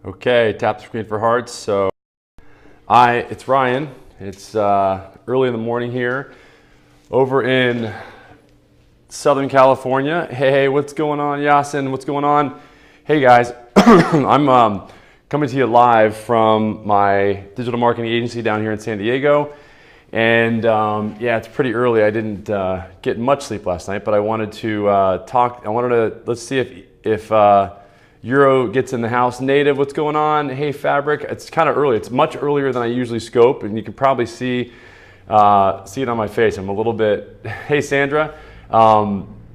Okay, tap the screen for hearts. So it's Ryan. It's early in the morning here over in Southern California. Hey, what's going on, Yasin? What's going on? Hey guys, I'm coming to you live from my digital marketing agency down here in San Diego. And yeah, it's pretty early. I didn't get much sleep last night, but I wanted to let's see if Euro gets in the house. Native, what's going on? Hey, Fabric. It's kind of early. It's much earlier than I usually scope, and you can probably see it on my face. I'm a little bit. Hey, Sandra.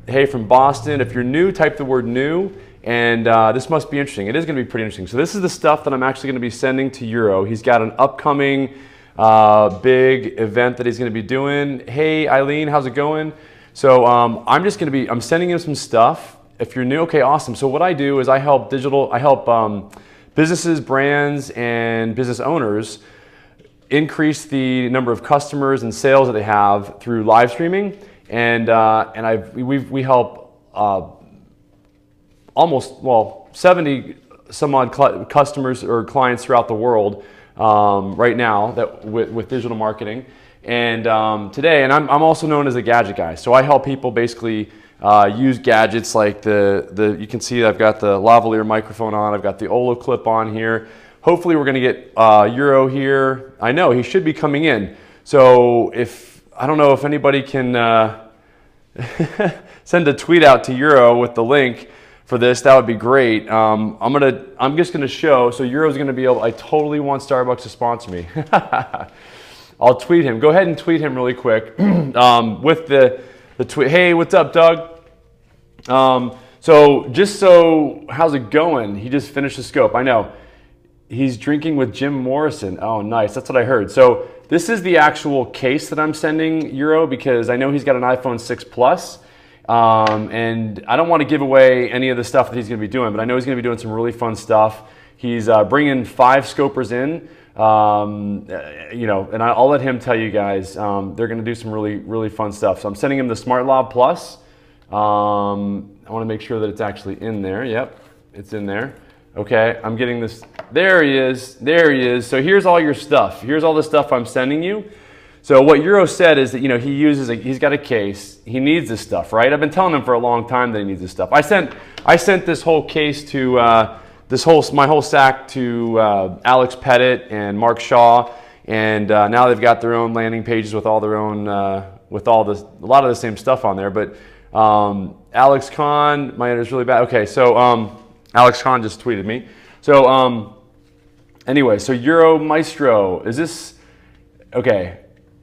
Hey, from Boston. If you're new, type the word new, and this must be interesting. It is going to be pretty interesting. So this is the stuff that I'm actually going to be sending to Euro. He's got an upcoming big event that he's going to be doing. Hey, Eileen, how's it going? So I'm sending him some stuff. If you're new, okay, awesome. So what I do is I help businesses, brands, and business owners increase the number of customers and sales that they have through live streaming, and we help almost 70 some odd customers or clients throughout the world right now with digital marketing. And today, and I'm also known as a gadget guy, so I help people basically use gadgets like you can see I've got the lavalier microphone on, I've got the Olo clip on here. Hopefully we're gonna get Euro here. I know he should be coming in. So I don't know if anybody can send a tweet out to Euro with the link for this, that would be great. I'm just gonna show, so Euro's gonna be able, I totally want Starbucks to sponsor me. I'll tweet him. Go ahead and tweet him really quick with the tweet. Hey, what's up, Doug? How's it going? He just finished the scope. I know. He's drinking with Jim Morrison. Oh, nice. That's what I heard. So this is the actual case that I'm sending Euro because I know he's got an iPhone 6 Plus. And I don't want to give away any of the stuff that he's going to be doing, but I know he's going to be doing some really fun stuff. He's bringing 5 scopers in. And I'll let him tell you guys, they're going to do some really, really fun stuff. So I'm sending him the Smart Lob Plus. I want to make sure that it's actually in there. Yep, it's in there. Okay, I'm getting this. There he is. There he is. So here's all your stuff. Here's all the stuff I'm sending you. So what Euro said is that, he's got a case. He needs this stuff, right? I've been telling him for a long time that he needs this stuff. I sent this whole case to my whole sack to Alex Pettit and Mark Shaw, and now they've got their own landing pages with all their own a lot of the same stuff on there. But Alex Khan, my internet's really bad. Okay, so Alex Khan just tweeted me. So anyway, so Euro Maestro, is this okay?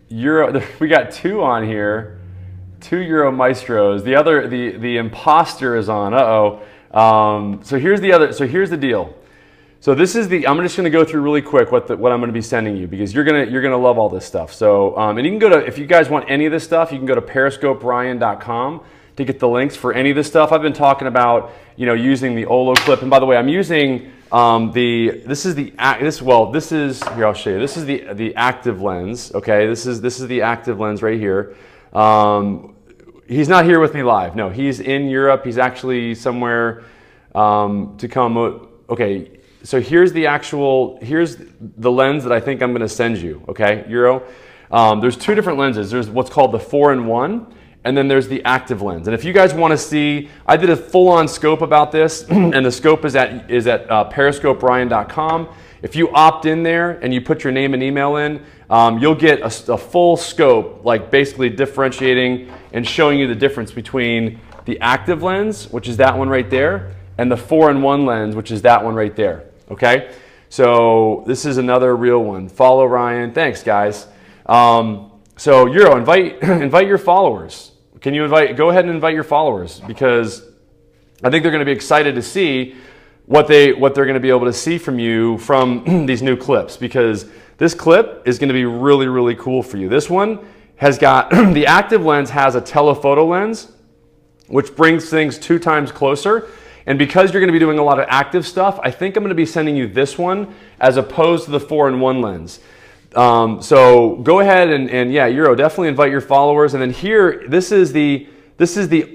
Euro, we got 2 on here, 2 Euro Maestros. The imposter is on. So here's the deal. So this is I'm just going to go through really quick what I'm going to be sending you because you're gonna love all this stuff. So and you can go to, if you guys want any of this stuff, you can go to periscoperyan.com to get the links for any of this stuff. I've been talking about using the Olo clip, and by the way, I'm using here I'll show you. This is the active lens. Okay, this is the active lens right here. He's not here with me live. No, he's in Europe. He's actually somewhere to come. Okay, so here's the lens that I think I'm going to send you. Okay, Euro. There's 2 different lenses. There's what's called the 4-in-1, and then there's the active lens. And if you guys want to see, I did a full-on scope about this, and the scope is at periscoperyan.com. If you opt in there and you put your name and email in, you'll get a full scope, like basically differentiating and showing you the difference between the active lens, which is that one right there, and the 4-in-1 lens, which is that one right there. Okay, so this is another real one. Follow Ryan. Thanks, guys. So Euro, invite your followers. Can you go ahead and invite your followers, because I think they're going to be excited to see what they're going to be able to see from you from these new clips, because this clip is going to be really, really cool for you. This one has got the active lens has a telephoto lens, which brings things 2 times closer. And because you're going to be doing a lot of active stuff, I think I'm going to be sending you this one as opposed to the 4-in-1 lens. So go ahead and yeah, Euro, definitely invite your followers. And then here, this is the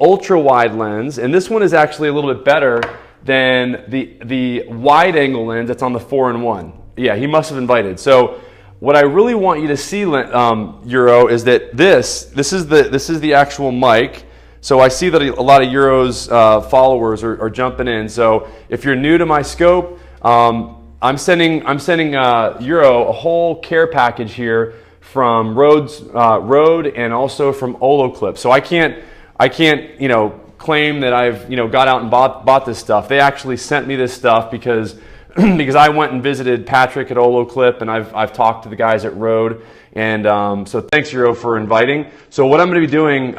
ultra wide lens, and this one is actually a little bit better than the wide angle lens that's on the 4-in-1. Yeah, he must have invited. So what I really want you to see, Euro, is that this is the actual mic. So I see that a lot of Euro's followers are jumping in. So if you're new to my scope, I'm sending Euro a whole care package here from Rode and also from Olloclip. So I can't claim that I've got out and bought this stuff. They actually sent me this stuff because I went and visited Patrick at Olloclip, and I've talked to the guys at Rode, and so thanks Euro for inviting. So what I'm going to be doing,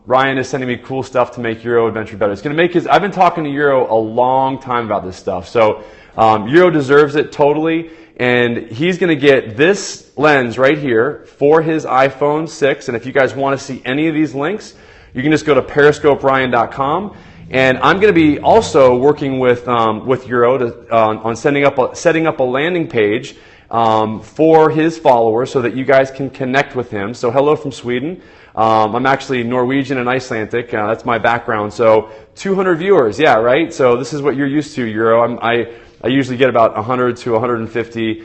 Ryan is sending me cool stuff to make Euro Adventure better. It's going to make I've been talking to Euro a long time about this stuff, so Euro deserves it totally, and he's going to get this lens right here for his iPhone 6, and if you guys want to see any of these links, you can just go to periscoperyan.com. And I'm going to be also working with Euro on setting up a landing page for his followers so that you guys can connect with him. So hello from Sweden. I'm actually Norwegian and Icelandic. That's my background. So 200 viewers, yeah, right. So this is what you're used to, Euro. I usually get about 100 to 150,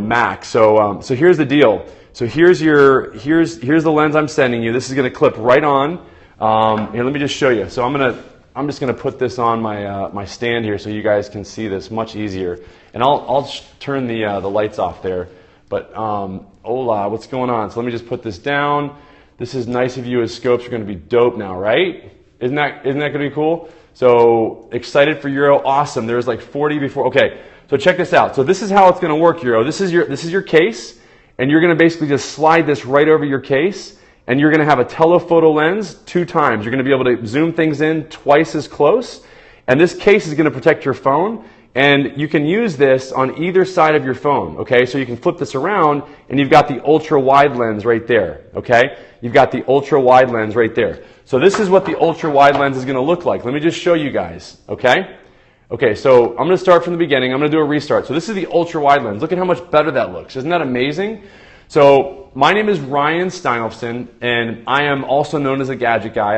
max. So here's the deal. So here's the lens I'm sending you. This is going to clip right on. Here, let me just show you. So I'm just gonna put this on my stand here so you guys can see this much easier. And I'll turn the lights off there. But hola, what's going on? So let me just put this down. This is nice of you as scopes are gonna be dope now, right? Isn't that gonna be cool? So excited for Euro, awesome. There's like 40 before. Okay, so check this out. So this is how it's gonna work, Euro. This is your case, and you're gonna basically just slide this right over your case. And you're going to have a telephoto lens 2 times. You're going to be able to zoom things in twice as close. And this case is going to protect your phone. And you can use this on either side of your phone. Okay, so you can flip this around and you've got the ultra wide lens right there. Okay, you've got the ultra wide lens right there. So this is what the ultra wide lens is going to look like. Let me just show you guys. Okay, so I'm going to start from the beginning. I'm going to do a restart. So this is the ultra wide lens. Look at how much better that looks. Isn't that amazing? So my name is RyanSteinolfson, and I am also known as a gadget guy.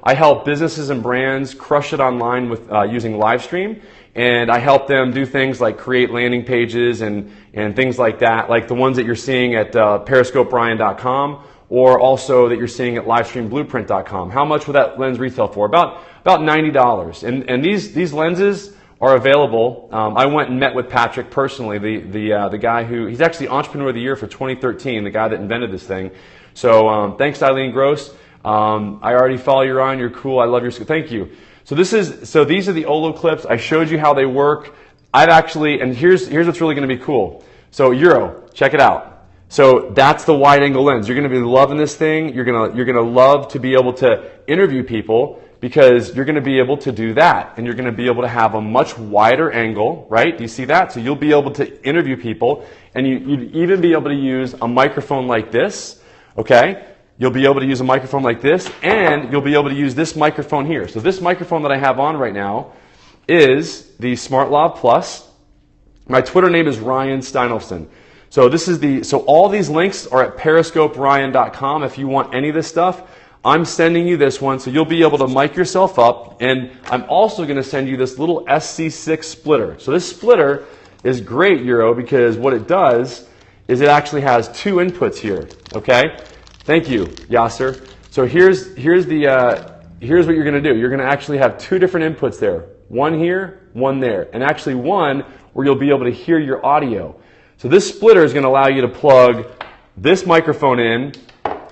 I help businesses and brands crush it online with using Livestream, and I help them do things like create landing pages and things like that, like the ones that you're seeing at periscoperyan.com, or also that you're seeing at livestreamblueprint.com. How much would that lens retail for? About $90. And these lenses are available. I went and met with Patrick personally, the guy he's actually Entrepreneur of the Year for 2013, the guy that invented this thing. So thanks, Eileen Gross. I already follow you, Ryan. You're cool. I love your school. Thank you. So these are the Olloclips. I showed you how they work. And here's what's really going to be cool. So Euro, check it out. So that's the wide angle lens. You're going to be loving this thing. You're going to love to be able to interview people, because you're going to be able to do that, and you're going to be able to have a much wider angle, right? Do you see that? So you'll be able to interview people, and you'd even be able to use a microphone like this, okay? You'll be able to use a microphone like this, and you'll be able to use this microphone here. So this microphone that I have on right now is the SmartLav Plus. My Twitter name is RyanSteinolfson. So all these links are at periscoperyan.com if you want any of this stuff. I'm sending you this one, so you'll be able to mic yourself up, and I'm also going to send you this little SC6 splitter. So this splitter is great, Euro, because what it does is it actually has 2 inputs here. Okay, thank you, Yasser. So here's what you're going to do. You're going to actually have 2 different inputs there. One here, one there, and actually one where you'll be able to hear your audio. So this splitter is going to allow you to plug this microphone in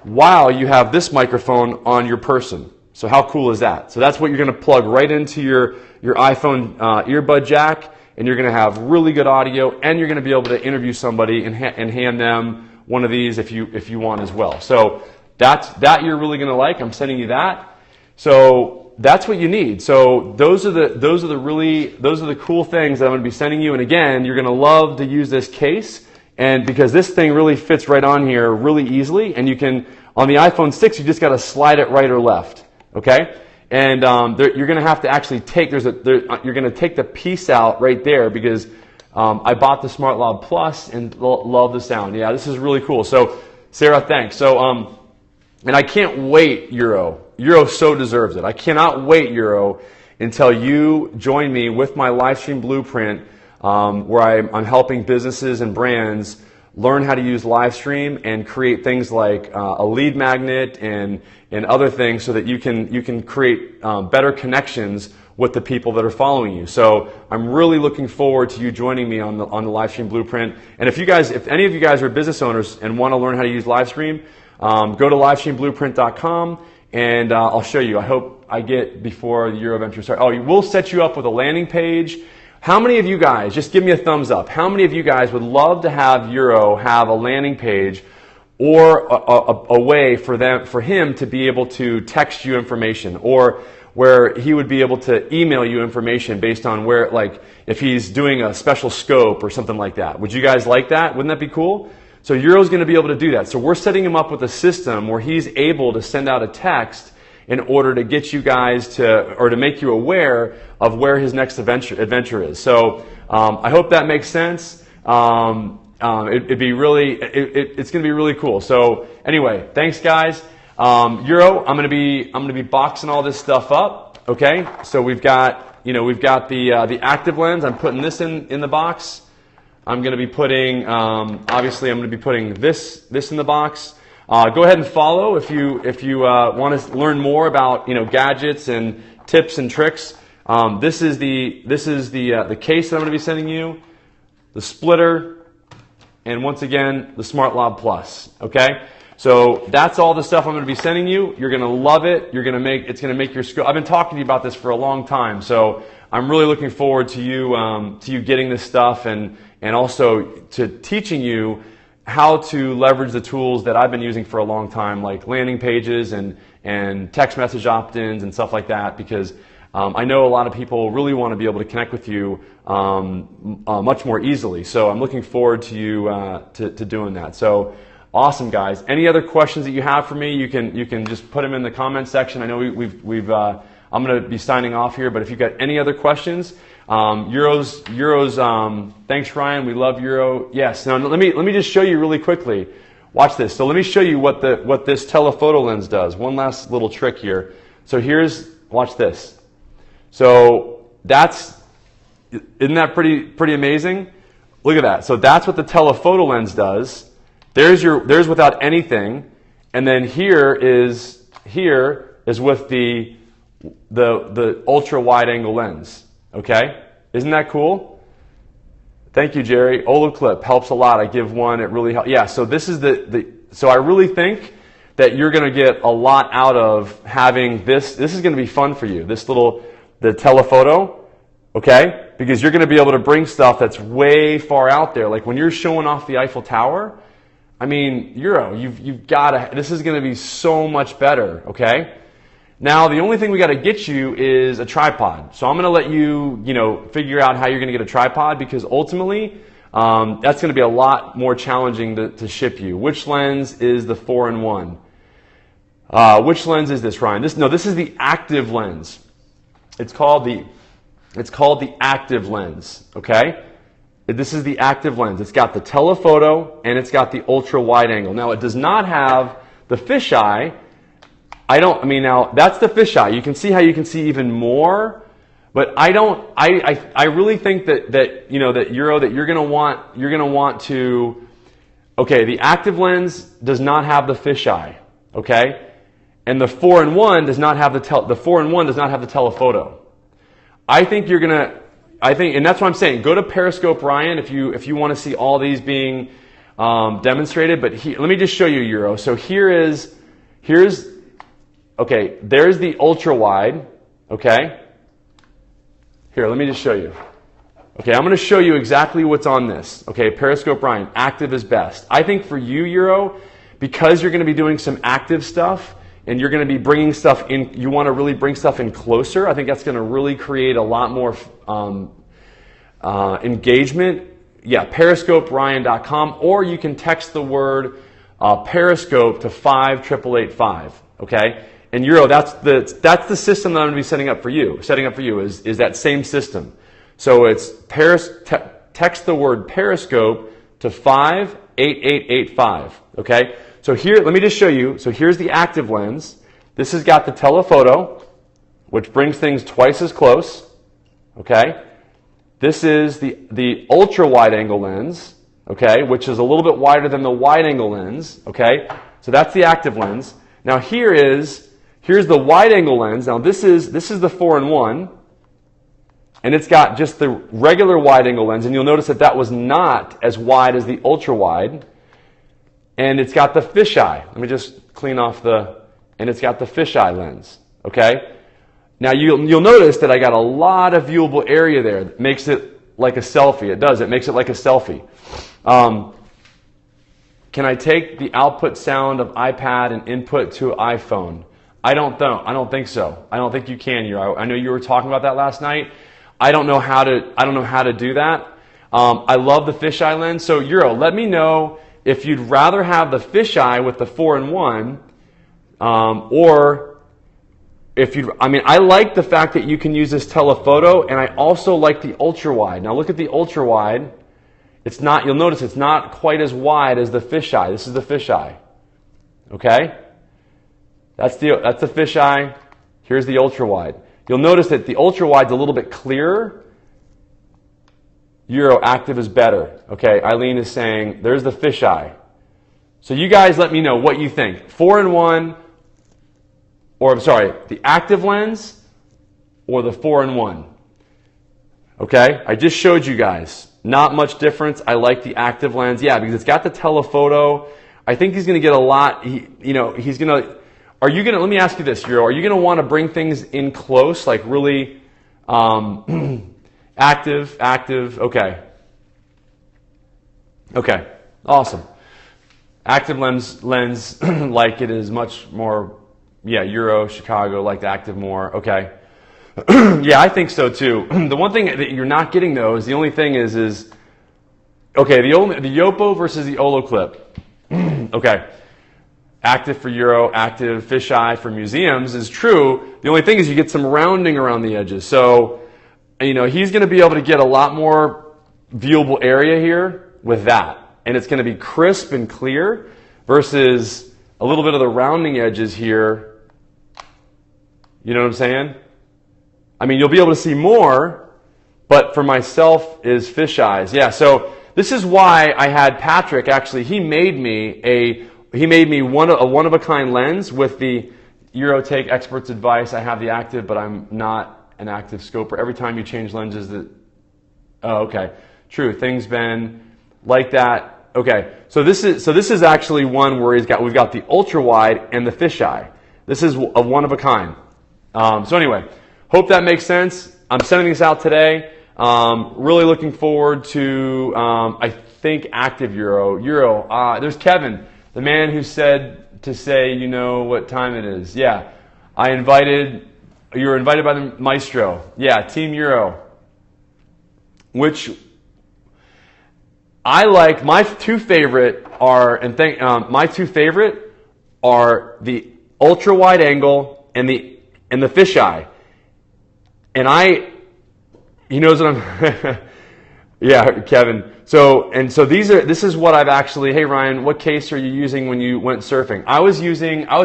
while you have this microphone on your person. So how cool is that? So that's what you're going to plug right into your iPhone earbud jack, and you're going to have really good audio, and you're going to be able to interview somebody and hand them one of these if you want as well. So that you're really going to like. I'm sending you that. So that's what you need. So those are the cool things that I'm going to be sending you. And again, you're going to love to use this case. And because this thing really fits right on here really easily, and you can, on the iPhone 6, you just got to slide it right or left, okay? And you're going to have to actually you're going to take the piece out right there, because I bought the SmartLav Plus and love the sound. Yeah, this is really cool. So Sarah, thanks. So and I can't wait, Euro. Euro so deserves it. I cannot wait, Euro. until you join me with my live stream blueprint, where I'm helping businesses and brands learn how to use live stream and create things like a lead magnet and other things so that you can create better connections with the people that are following you. So I'm really looking forward to you joining me on the live stream blueprint. And if any of you guys are business owners and want to learn how to use live stream, go to livestreamblueprint.com and I'll show you. I hope I get before the Euro Venture starts. Oh, we'll set you up with a landing page. How many of you guys, just give me a thumbs up, how many of you guys would love to have Euro have a landing page or a way for him to be able to text you information, or where he would be able to email you information based on where, like if he's doing a special scope or something like that? Would you guys like that? Wouldn't that be cool? So Euro's going to be able to do that. So we're setting him up with a system where he's able to send out a text in order to get you guys to make you aware of where his next adventure is. So I hope that makes sense. It's going to be really cool. So anyway, thanks guys. Euro, I'm going to be boxing all this stuff up. Okay, so we've got the active lens. I'm putting this in the box. I'm going to be putting obviously I'm going to be putting this in the box. Go ahead and follow if you want to learn more about gadgets and tips and tricks. This is the case that I'm going to be sending you, the splitter, and once again the Smart Lob Plus. Okay, so that's all the stuff I'm going to be sending you. You're going to love it. It's going to make your scope. I've been talking to you about this for a long time, so I'm really looking forward to you getting this stuff and also to teaching you how to leverage the tools that I've been using for a long time, like landing pages and text message opt-ins and stuff like that, because I know a lot of people really want to be able to connect with you much more easily. So I'm looking forward to you to doing that. So awesome, guys. Any other questions that you have for me, you can just put them in the comment section. I know I'm going to be signing off here, but if you've got any other questions, Euro's. Thanks, Ryan. We love Euro. Yes. Now let me just show you really quickly. Watch this. So let me show you what this telephoto lens does. One last little trick here. So watch this. So isn't that pretty amazing? Look at that. So that's what the telephoto lens does. There's without anything, and then here is with the ultra wide angle lens. Okay, isn't that cool? Thank you, Jerry. Oloclip helps a lot. I give one. It really helps. Yeah. So this is so I really think that you're going to get a lot out of having this. This is going to be fun for you. The telephoto. Okay, because you're going to be able to bring stuff that's way far out there. Like when you're showing off the Eiffel Tower. I mean, Euro, you've got to. This is going to be so much better. Okay. Now, the only thing we got to get you is a tripod. So I'm going to let you, figure out how you're going to get a tripod, because ultimately, that's going to be a lot more challenging to ship you. Which lens is the 4-in-1? Which lens is this, Ryan? This is the active lens. It's called the active lens. Okay, this is the active lens. It's got the telephoto and it's got the ultra wide angle. Now, it does not have the fisheye. Now that's the fisheye. You can see how you can see even more, but I really think that Euro, that you're gonna want to. Okay, the active lens does not have the fisheye. Okay, and the 4-in-1 does not have the 4-in-1 does not have the telephoto. I think, and that's what I'm saying. Go to Periscope Ryan if you want to see all these being demonstrated. But let me just show you Euro. So here's. Okay, there's the ultra wide. Okay, here, let me just show you. Okay, I'm going to show you exactly what's on this. Okay, Periscope Ryan, active is best. I think for you, Euro, because you're going to be doing some active stuff and you're going to be bringing stuff in, you want to really bring stuff in closer. I think that's going to really create a lot more engagement. Yeah, periscoperyan.com, or you can text the word Periscope to 58885. Okay. And Euro, that's the system that I'm going to be setting up for you is that same system. So it's text the word Periscope to 58885. Okay. So here, let me just show you. So here's the active lens. This has got the telephoto, which brings things twice as close. Okay? This is the ultra wide angle lens, okay, which is a little bit wider than the wide angle lens, okay? So that's the active lens. Now here's the wide angle lens. Now this is the 4-in-1, and it's got just the regular wide angle lens, and you'll notice that was not as wide as the ultra wide. And it's got the fisheye. Let me just clean off and it's got the fisheye lens, okay? Now you'll notice that I got a lot of viewable area there that makes it like a selfie. It makes it like a selfie. Can I take the output sound of iPad and input to iPhone? I don't think so. I don't think you can. I know you were talking about that last night. I don't know how to do that. I love the fisheye lens. So Euro, let me know if you'd rather have the fisheye with the 4-in-1, or if I like the fact that you can use this telephoto, and I also like the ultra wide. Now look at the ultra wide. You'll notice it's not quite as wide as the fisheye. This is the fisheye. Okay? That's the fisheye. Here's the ultra wide. You'll notice that the ultra wide's a little bit clearer. Euro active is better. Okay, Eileen is saying there's the fisheye. So you guys let me know what you think. 4-in-1, the active lens or the 4-in-1. Okay, I just showed you guys. Not much difference. I like the active lens. Yeah, because it's got the telephoto. I think he's going to get a lot. Let me ask you this, Euro. Are you going to want to bring things in close, like really active? Okay. Okay, awesome. Active lens, like it is much more, Euro, Chicago, like the active more. Okay. Yeah, I think so too. The one thing that you're not getting though is the Yopo versus the Olo clip. Okay. Active for Euro, active fisheye for museums is true. The only thing is you get some rounding around the edges. So, he's going to be able to get a lot more viewable area here with that. And it's going to be crisp and clear versus a little bit of the rounding edges here. You know what I'm saying? You'll be able to see more, but for myself is fisheyes. Yeah, so this is why I had Patrick, actually, he made me a one-of-a-kind lens with the Euro Take Expert's Advice. I have the active, but I'm not an active scoper. Every time you change lenses, okay. True, things been like that. Okay, so this is actually one where we've got the ultra wide and the fisheye. This is a one of a kind. So anyway, hope that makes sense. I'm sending these out today. Really looking forward to I think active Euro. There's Kevin, the man who said to say what time it is. Yeah, you were invited by the Maestro. Yeah, Team Euro. Which I like. My two favorite are the ultra wide angle and the fisheye. And he knows what I'm. Yeah, Kevin. So this is what I've actually. Hey Ryan, what case are you using when you went surfing? I was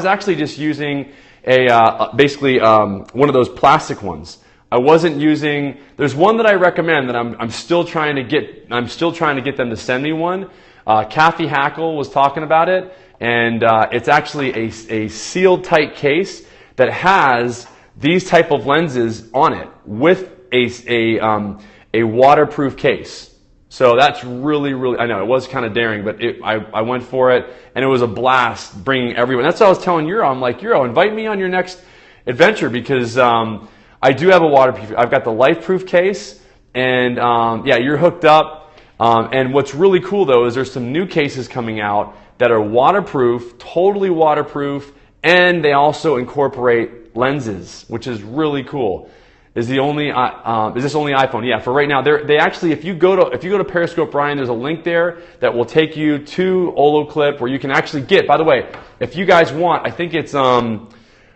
actually just using basically one of those plastic ones. I wasn't using. There's one that I recommend that I'm still trying to get. I'm still trying to get them to send me one. Kathy Hackle was talking about it, and it's actually a sealed tight case that has these type of lenses on it with a waterproof case. So that's really, I know it was kind of daring, but I went for it, and it was a blast bringing everyone. That's what I was telling Euro. I'm like, Euro, invite me on your next adventure because I do have a waterproof. I've got the LifeProof case, and you're hooked up. And what's really cool though is there's some new cases coming out that are waterproof, totally waterproof, and they also incorporate lenses, which is really cool. Is this only iPhone? Yeah, for right now. They actually, if you go to Periscope Ryan, there's a link there that will take you to Olo Clip where you can actually get. By the way, if you guys want, I think it's oh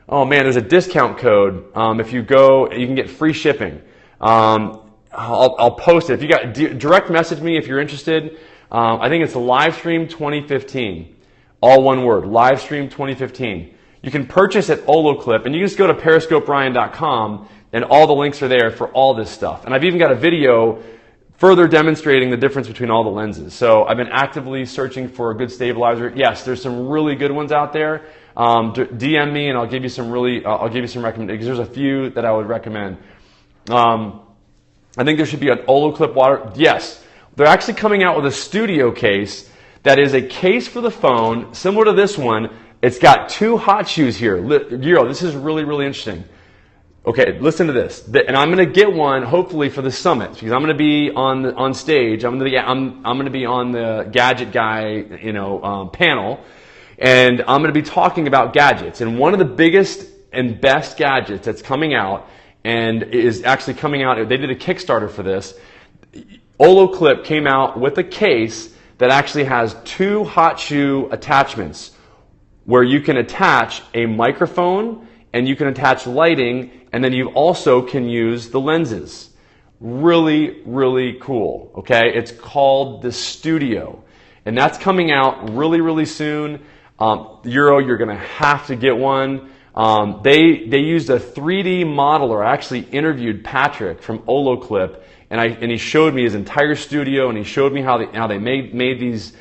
man, there's a discount code. If you go, you can get free shipping. I'll post it. If you got direct message me if you're interested. I think it's Livestream 2015, all one word, Livestream 2015. You can purchase at Oloclip, and you can just go to periscoperyan.com, and all the links are there for all this stuff. And I've even got a video further demonstrating the difference between all the lenses. So I've been actively searching for a good stabilizer. Yes, there's some really good ones out there. DM me and I'll give you some recommendations. There's a few that I would recommend. I think there should be an Oloclip water. Yes, they're actually coming out with a studio case that is a case for the phone, similar to this one. It's got two hot shoes here. Euro, this is really, really interesting. Okay, listen to this, and I'm going to get one hopefully for the summit because I'm going to be on stage. I'm going to be on the Gadget Guy, panel, and I'm going to be talking about gadgets. And one of the biggest and best gadgets that's coming out and is actually coming out. They did a Kickstarter for this. Oloclip came out with a case that actually has two hot shoe attachments where you can attach a microphone and you can attach lighting, and then you also can use the lenses. Really, really cool, okay? It's called the Studio, and that's coming out really, really soon. Euro, you're gonna have to get one. They used a 3D modeler. I actually interviewed Patrick from Oloclip, and he showed me his entire studio, and he showed me how they made these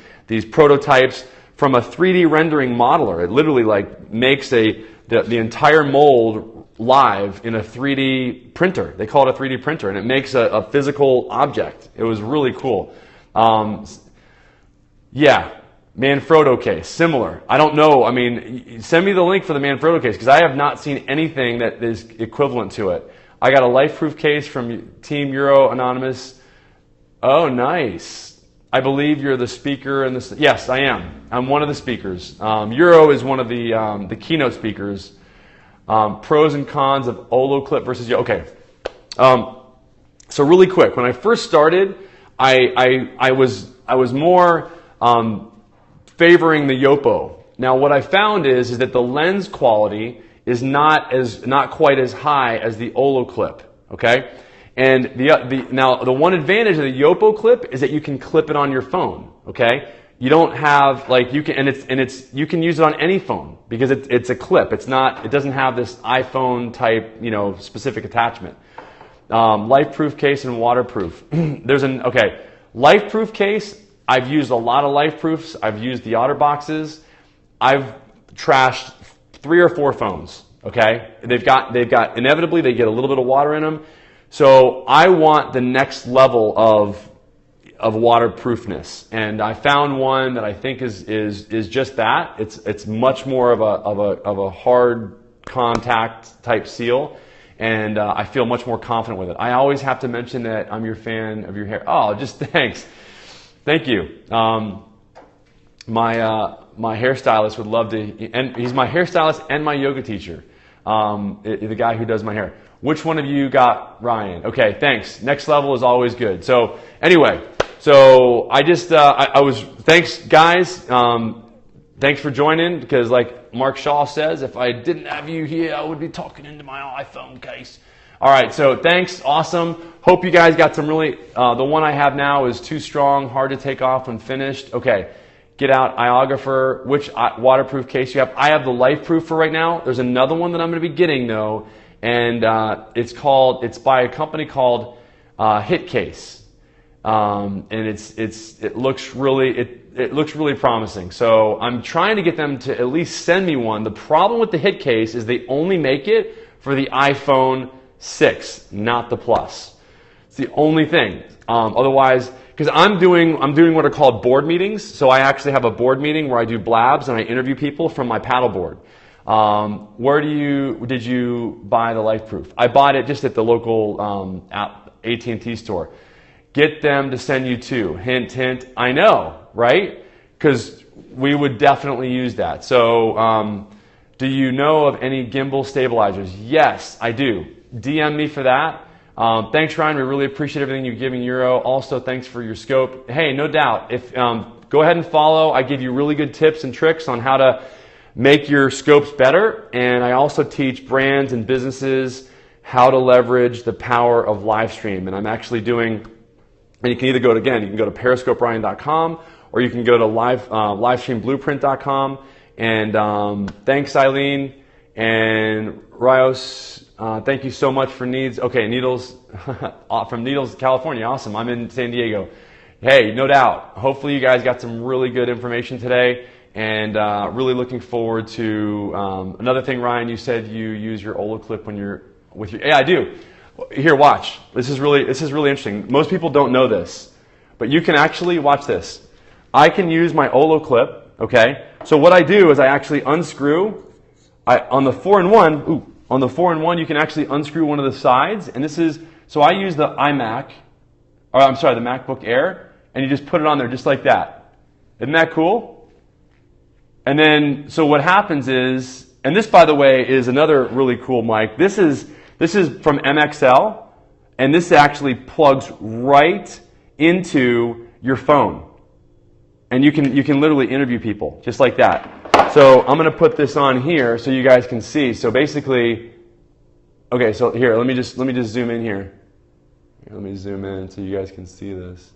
prototypes from a 3D rendering modeler. It literally makes the entire mold live in a 3D printer. They call it a 3D printer, and it makes a physical object. It was really cool. Yeah, Manfrotto case, similar. I don't know. I mean, send me the link for the Manfrotto case because I have not seen anything that is equivalent to it. I got a LifeProof case from Team Euro Anonymous. Oh, nice. I believe you're the speaker in this. Yes, I am. I'm one of the speakers. Euro is one of the keynote speakers. Pros and cons of Oloclip versus okay. So really quick, when I first started, I was more favoring the Yopo. Now what I found is that the lens quality is not quite as high as the Oloclip. Okay. And the one advantage of the Yopo clip is that you can clip it on your phone. Okay, you don't have you can use it on any phone because it's a clip. It doesn't have this iPhone type specific attachment. LifeProof case and waterproof. There's LifeProof case. I've used a lot of LifeProofs. I've used the OtterBoxes. I've trashed 3 or 4 phones. Okay, they've got inevitably they get a little bit of water in them. So I want the next level of waterproofness, and I found one that I think is just that. It's much more of a hard contact type seal, and I feel much more confident with it. I always have to mention that I'm your fan of your hair. Oh, just thanks, thank you. My hairstylist would love to, and he's my hairstylist and my yoga teacher. The guy who does my hair. Which one of you got Ryan? Okay, thanks. Next level is always good. So anyway, thanks guys. Thanks for joining because like Mark Shaw says, if I didn't have you here, I would be talking into my iPhone case. All right, so thanks, awesome. Hope you guys got some really, the one I have now is too strong, hard to take off when finished. Okay, get out iographer, which waterproof case you have. I have the LifeProof for right now. There's another one that I'm going to be getting though. And it's by a company called Hitcase, and it looks really promising. So I'm trying to get them to at least send me one. The problem with the Hitcase is they only make it for the iPhone 6, not the Plus. It's the only thing. Otherwise, because I'm doing what are called board meetings. So I actually have a board meeting where I do blabs and I interview people from my paddleboard. Where did you buy the LifeProof? I bought it just at the local AT&T store. Get them to send you 2. Hint, hint. I know, right? Because we would definitely use that. So, do you know of any gimbal stabilizers? Yes, I do. DM me for that. Thanks, Ryan. We really appreciate everything you're giving Euro. Also, thanks for your scope. Hey, no doubt. If go ahead and follow. I give you really good tips and tricks on how to make your scopes better, and I also teach brands and businesses how to leverage the power of live stream. And I'm actually doing, and you can either go to periscoperyan.com or you can go to livestreamblueprint.com, And thanks, Eileen. And Rios, thank you so much for Needs. Okay, Needles, from Needles, California. Awesome. I'm in San Diego. Hey, no doubt. Hopefully you guys got some really good information today. And really looking forward to another thing, Ryan, you said you use your Olo clip when you're with your... Yeah, I do. Here, watch. This is really interesting. Most people don't know this. But you can actually, watch this. I can use my Olo clip, okay? So what I do is I actually unscrew. On the 4-in-1, you can actually unscrew one of the sides. And this is, so I use the the MacBook Air, and you just put it on there just like that. Isn't that cool? And then, so what happens is, and this, by the way, is another really cool mic. This is from MXL, and this actually plugs right into your phone. And you can literally interview people just like that. So I'm going to put this on here so you guys can see. So basically, okay, so here, let me just zoom in here. Let me zoom in so you guys can see this.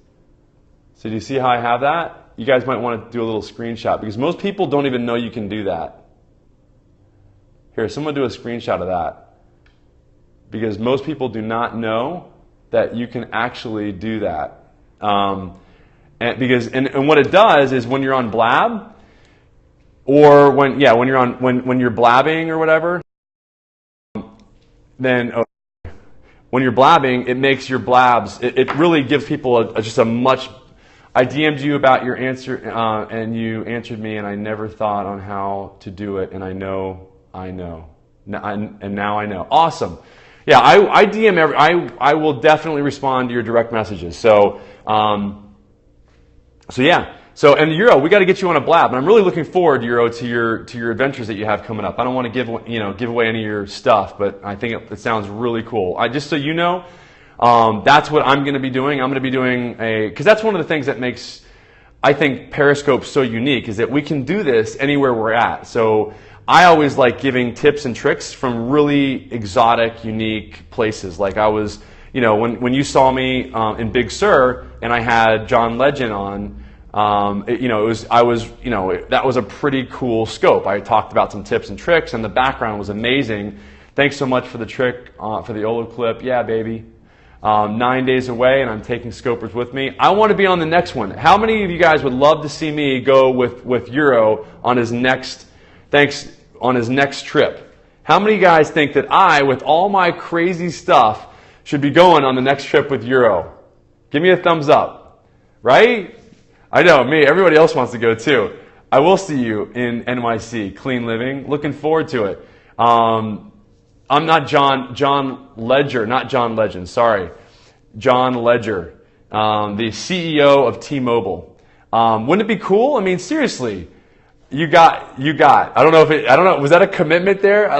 So do you see how I have that? You guys might want to do a little screenshot because most people don't even know you can do that. Here, someone do a screenshot of that. Because most people do not know that you can actually do that. And what it does is when you're on Blab, or when you're blabbing or whatever, then when you're blabbing, it makes your blabs. It really gives people just a much. I DM'd you about your answer, and you answered me, and I never thought on how to do it, and I know, and now I know. Awesome. Yeah, I DM I will definitely respond to your direct messages. So yeah. So, and Euro, we got to get you on a Blab, and I'm really looking forward, Euro, to your adventures that you have coming up. I don't want to give away any of your stuff, but I think it sounds really cool. Just so you know, that's what I'm going to be doing. I'm going to be doing because that's one of the things that makes, I think, Periscope so unique is that we can do this anywhere we're at. So I always like giving tips and tricks from really exotic, unique places. Like I was, when you saw me in Big Sur and I had John Legend on. That was a pretty cool scope. I talked about some tips and tricks, and the background was amazing. Thanks so much for the trick, for the Olo clip. Yeah, baby. 9 days away, and I'm taking scopers with me. I want to be on the next one. How many of you guys would love to see me go with Euro on his next trip? How many of you guys think that I, with all my crazy stuff, should be going on the next trip with Euro? Give me a thumbs up. Right? I know, me. Everybody else wants to go too. I will see you in NYC, Clean Living. Looking forward to it. I'm not John Ledger, not John Legend, sorry. John Ledger, the CEO of T-Mobile. Wouldn't it be cool? I mean, seriously, you got. I don't know, was that a commitment there?